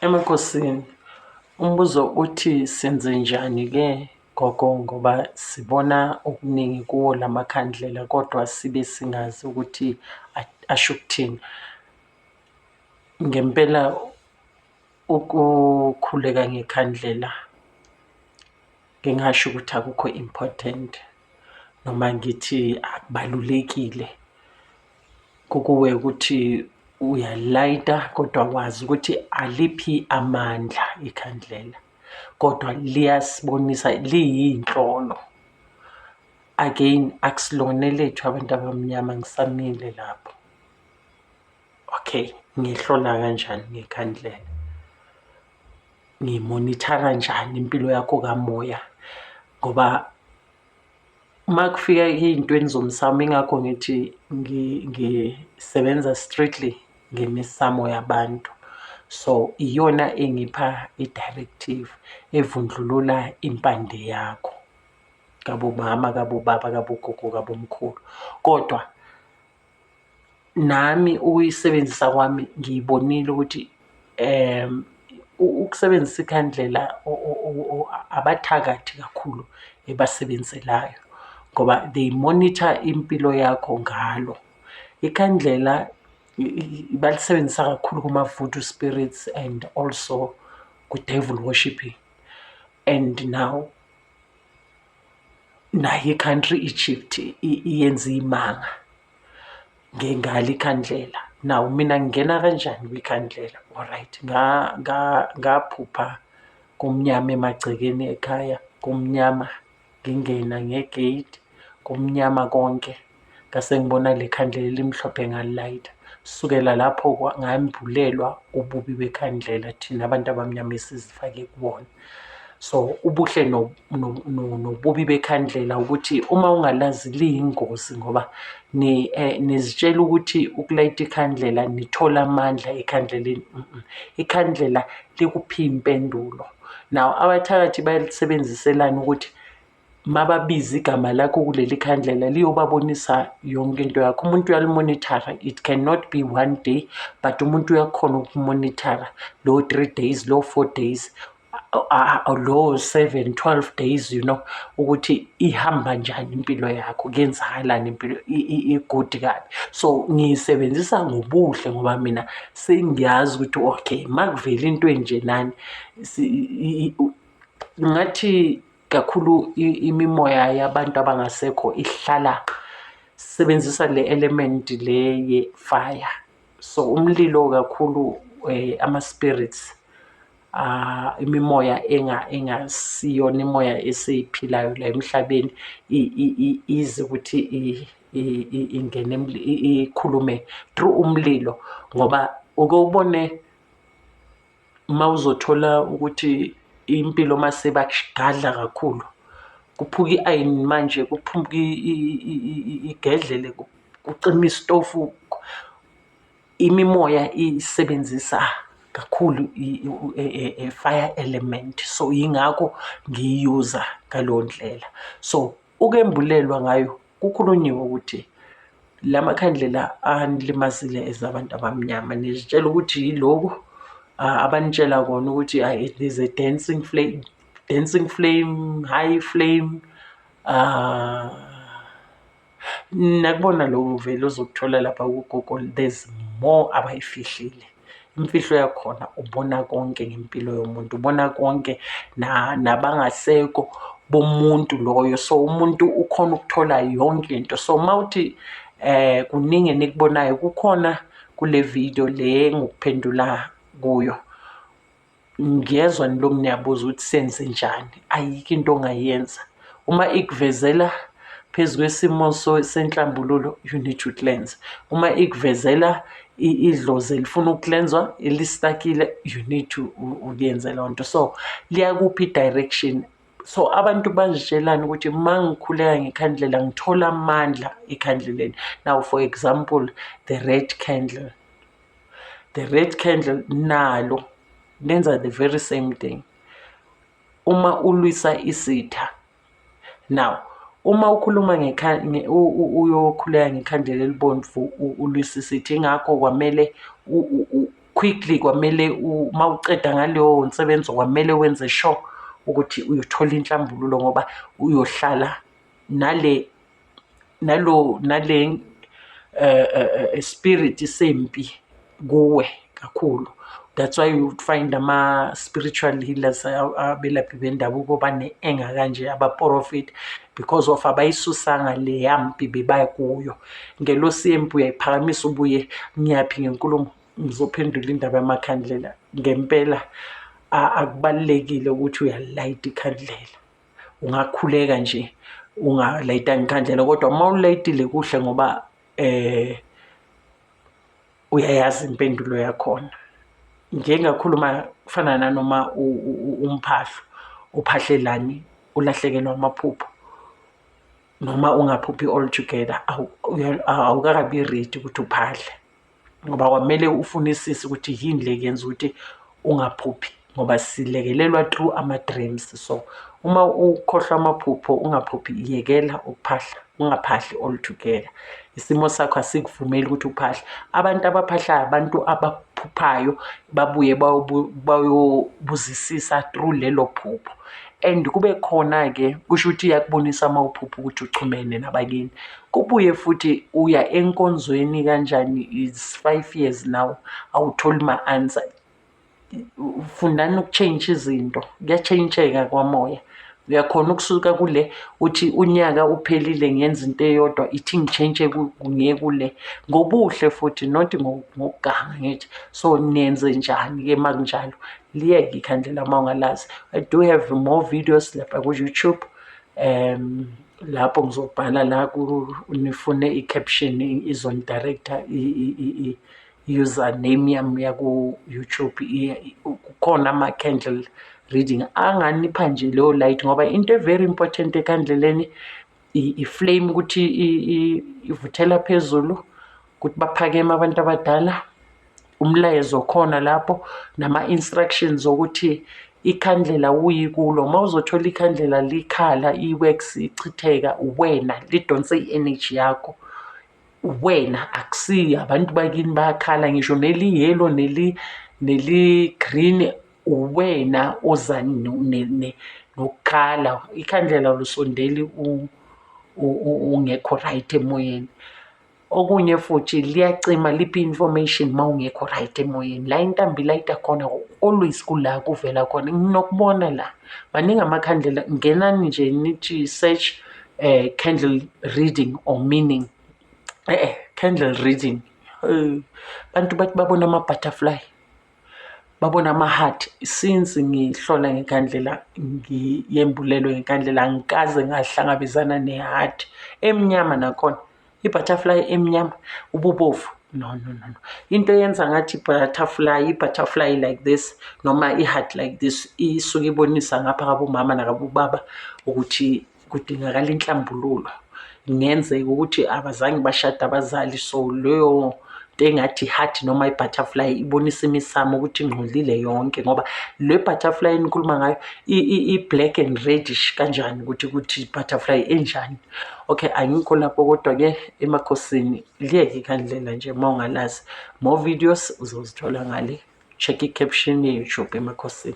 Emakhosini, umbuzo uthi senze njani-ke gogo ngoba sibona okuningi kuwo la makhandlela kodwa sibe singazi ukuthi asho ukuthini. Ngempela ukukhuleka ngekhandlela ngingasho ukuthi akukho important noma ngithi akubalulekile. Kukuwe ukuthi uyalayita kodwa wazi ukuthi aliphi amandla ikhandlela, kodwa liyasibonisa liyinhlolo. Again, akusilona elethu abantu abamnyama, ngisamile lapho. Okay, ngihlola kanjani ngekhandlela? Ngimonithara kanjani impilo yakho kamoya? Ngoba uma kufika ey'ntweni zomsamo, ingakho ngithi ngisebenza strictly ngemisamo yabantu. So iyona engipha i-directive evundlulula impande yakho, kabomama, kabobaba, kabogogo, kabomkhulu. Kodwa nami ukuyisebenzisa kwami ngiyibonile ukuthi ukusebenzisa ikhandlela abathakathi kakhulu ebasebenzelayo ngoba they monitor impilo yakho ngalo. Ikhandlela balisebenzisa kakhulu kuma-voodoo spirits and also ku-devil worshipping. And now nayo i-country Egypt iyenza iy'manga ngalo ikhandlela. Now mina ngingena kanjani kwikhandlela? Alright, ngaphupha kumnyama emagcekeni ekhaya, kumnyama ngingena ngegate, kumnyama konke. Ngase ngibona le khandlela elimhlophe ngalilayitha. Sukela lapho ngambulelwa ububi bekhandlela thina abantu abamnyama esizifake kubona. So ubuhle nobubi bekhandlela ukuthi uma ungalazi liyingozi ngoba nizitshela ukuthi ukulayitha ikhandlela nithola amandla ekhandleleni. Ikhandlela likuphi impendulo. Now abathakathi bayalisebenziselani ukuthi mababiza igama lakho kuleli khandlela liyobabonisa yonke into yakho. Umuntu uyalimonithara, it cannot be one day, but umuntu uyakhona ukumonithara lowo 3 days, lowo 4 days, lowo 7, 12 days, you know, ukuthi ihamba njani impilo yakho, kuyenzakalani impilo, i-good kabi. So ngiyisebenzisa ngobuhle ngoba mina sengiyazi ukuthi okay, makuvela into enje nani ngathi kakhulu imimoya yabantu abangasekho ihlala sebenzisa le element le ye-fire. So umlilo kakhulu ama-spirits, imimoya engasiyona imoya eseyiphilayo la emhlabeni ize ukuthi ingene ikhulume through umlilo ngoba uke ubone mawuzothola ukuthi impilo mase bakugadla kakhulu, kuphuka i-ayini manje, kuphuka igedlele, kucima isitofu. Imimoya isebenzisa kakhulu fire element, so yingakho ngiyuza ngaleyo ndlela. So ukembulelwa ngayo kukhulunyiwe ukuthi la makhandlela anilimazile as abantu abamnyama, nizitshela ukuthi yiloku abanitshela kona ukuthi there's a dancing flame, high flame. Nakubona lokho vele uzokuthola lapha kuGoogle, there's more abayifihlile. Imfihlo yakhona ubona konke ngempilo yomuntu, ubona konke nabangasekho bomuntu loyo. So umuntu ukhona ukuthola yonke into. So mawuthi kuningi enikubonayo kukhona kule video le ngokuphendula kuyo. Ngiyezwa nilokhu niyabuza ukuthi senze njani, ayikho into ongayenza. Uma ikuvezela phezu kwesimo senhlambululo, you need to cleanse. Uma ikuvezela idlozi elifuna ukulenzwa elistakile, you need to ukuyenza leyo nto. So liyakuphi i-direction. So abantu bazitshelani ukuthi uma ngikhuleka ngekhandlela ngithola amandla ekhandleleni. Now for example, the red candle nalo lenza the very same thing uma ulwisa isitha. Now uma ukhuluma uyokhuleka ngekhandlela elibomvu ulwisa isitha, ingakho kwamele quickly kwamele mawuceda ngaleyo nsebenzo kwamele wenze sure ukuthi uyothola inhlambululo ngoba uyohlala nale spirit sempi kuwe kakhulu. That's why you find ama-spiritual healers abelaphi bendabuko bane-engakanje abaprofit because of abayisusanga le yampi bebaye kuyo. Ngelosi yempi uyayiphakamisa ubuye ngiyaphi ngenkulumo ngizophendula indaba yamakhandlela. Ngempela akubalulekile ukuthi uyalayita ikhandlela, ungakhuleka nje ungalayitanga ikhandlela kodwa uma ulayitile kuhle ngoba uyayazi impendulo yakhona. Ngike ngakhuluma kufana nanoma umphahlo uphahlelani ulahlekelwa amaphupho noma ungaphuphi altogether awukakabi ready ukuthi uphahle ngoba kwamele ufunisise ukuthi yini le yenza ukuthi ungaphuphi ngoba silekelelwa through ama-dreams. So uma ukhohlwa amaphupho ungaphuphi, yekela ukuphahla, ungaphahli altogether. Isimo sakho asikuvumeli ukuthi uphahle. Abantu abaphahlayo abantu abaphuphayo babuye bayobuzisisa through lelo phupho and kube khona-ke kusho ukuthi iyakubonisa uma uphupha ukuthi uchumene nabakini. Kubuye futhi uya enkonzweni kanjani, is 5 years now awutholi ma-answer. Fundani uku-change izinto, kuya-change-eka kwamoya. Uyakhona ukusuka kule uthi unyaka uphelile ngenza into eyodwa ithi ngi-change ngiye kule ngobuhle futhi not ngokuganga ngithi so nenze njani-ke uma kunjalo. Liyeke ikhandlela uma ungalazi. I do have more videos lapha ku-YouTube lapho ngizobhala la nifune i-caption izonidirector i-username yami yaku-YouTube. Kukhona ama-candle reading anganipha nje leyo light ngoba into very important ekhandleleni i-flame ukuthi ivuthela phezulu ukuthi baphakeme abantu abadala. Umlayezo khona lapho nama-instructions ukuthi ikhandlela uyikulo uma uzothola ikhandlela likhala i-wax ichitheka wena lidonse i-energy yakho wena akusiyo abantu bakini bayakhala ngisho neli-yellow neli-green wena oza nokukhala. Ikhandlela lusondeli ungekho right emoyeni. Okunye futhi liyacima liphi information uma ungekho right emoyeni. La intambi layita khona always kula kuvela khona nginokubona la maningi amakhandlela. Ngenani nje nithi search candle reading or meaning candle reading. Bantu bathi babona ama-butterfly, babona ama-heart. Since ngihlola ngekhandlela ngiyembulelwe ngekhandlela angikaze ngahlangabezana ne-heart emnyama nakhona. I-butterfly emnyama ububovu no. Into yenza ngathi i-butterfly like this noma i-heart like this isuke ibonisa ngapha kabomama nakabobaba ukuthi kudingakala inhlambululo. Ngenzeka ukuthi abazange bashada abazali so leyo engathi heart noma i-butterfly ibonisa imisamo ukuthi ingcolile yonke ngoba le butterfly enikhuluma ngayo i-black and reddish kanjani ukuthi butterfly enjani. Okay, angikho lapho kodwa-ke emakhosini liyeke ikhandlela nje uma ungalazi. More videos uzozithola ngale. Check i-caption ye-YouTube emakhosini.